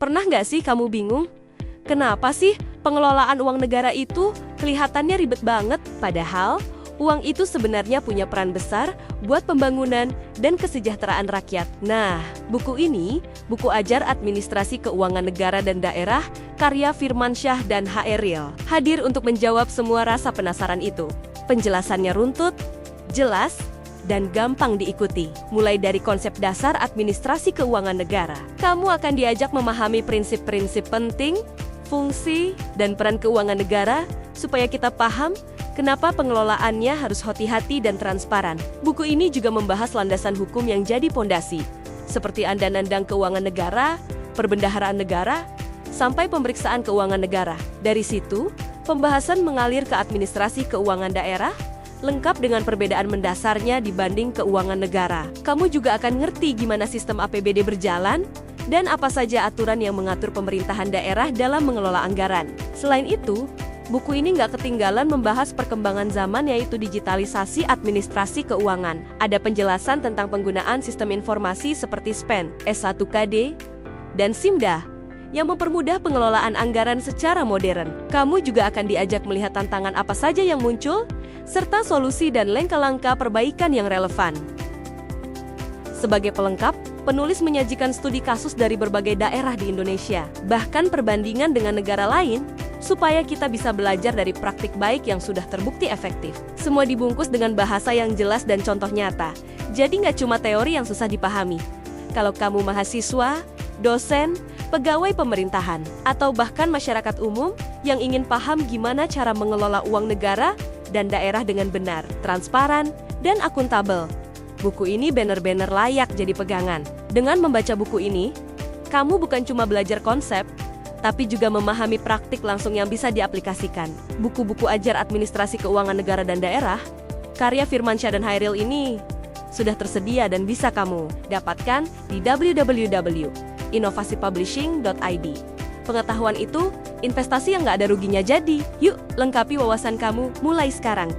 Pernah nggak sih kamu bingung? Kenapa sih pengelolaan uang negara itu kelihatannya ribet banget, padahal uang itu sebenarnya punya peran besar buat pembangunan dan kesejahteraan rakyat. Nah, buku ini, buku ajar Administrasi Keuangan Negara dan Daerah, karya Firmansyah dan Hairil, hadir untuk menjawab semua rasa penasaran itu. Penjelasannya runtut, jelas, dan gampang diikuti. Mulai dari konsep dasar administrasi keuangan negara, kamu akan diajak memahami prinsip-prinsip penting, fungsi, dan peran keuangan negara, supaya kita paham kenapa pengelolaannya harus hati-hati dan transparan. Buku ini juga membahas landasan hukum yang jadi pondasi, seperti undang-undang keuangan negara, perbendaharaan negara, sampai pemeriksaan keuangan negara. Dari situ, pembahasan mengalir ke administrasi keuangan daerah, lengkap dengan perbedaan mendasarnya dibanding keuangan negara. Kamu juga akan ngerti gimana sistem APBD berjalan, dan apa saja aturan yang mengatur pemerintahan daerah dalam mengelola anggaran. Selain itu, buku ini nggak ketinggalan membahas perkembangan zaman, yaitu digitalisasi administrasi keuangan. Ada penjelasan tentang penggunaan sistem informasi seperti SPEN, S1KD, dan SIMDA, yang mempermudah pengelolaan anggaran secara modern. Kamu juga akan diajak melihat tantangan apa saja yang muncul, serta solusi dan langkah-langkah perbaikan yang relevan. Sebagai pelengkap, penulis menyajikan studi kasus dari berbagai daerah di Indonesia, bahkan perbandingan dengan negara lain, supaya kita bisa belajar dari praktik baik yang sudah terbukti efektif. Semua dibungkus dengan bahasa yang jelas dan contoh nyata, jadi nggak cuma teori yang susah dipahami. Kalau kamu mahasiswa, dosen, pegawai pemerintahan, atau bahkan masyarakat umum yang ingin paham gimana cara mengelola uang negara dan daerah dengan benar, transparan, dan akuntabel, buku ini benar-benar layak jadi pegangan. Dengan membaca buku ini, kamu bukan cuma belajar konsep, tapi juga memahami praktik langsung yang bisa diaplikasikan. Buku-buku ajar administrasi keuangan negara dan daerah, karya Firmansyah dan Hairil ini sudah tersedia dan bisa kamu dapatkan di www.inovasipublishing.id. Pengetahuan itu investasi yang nggak ada ruginya, jadi yuk lengkapi wawasan kamu mulai sekarang.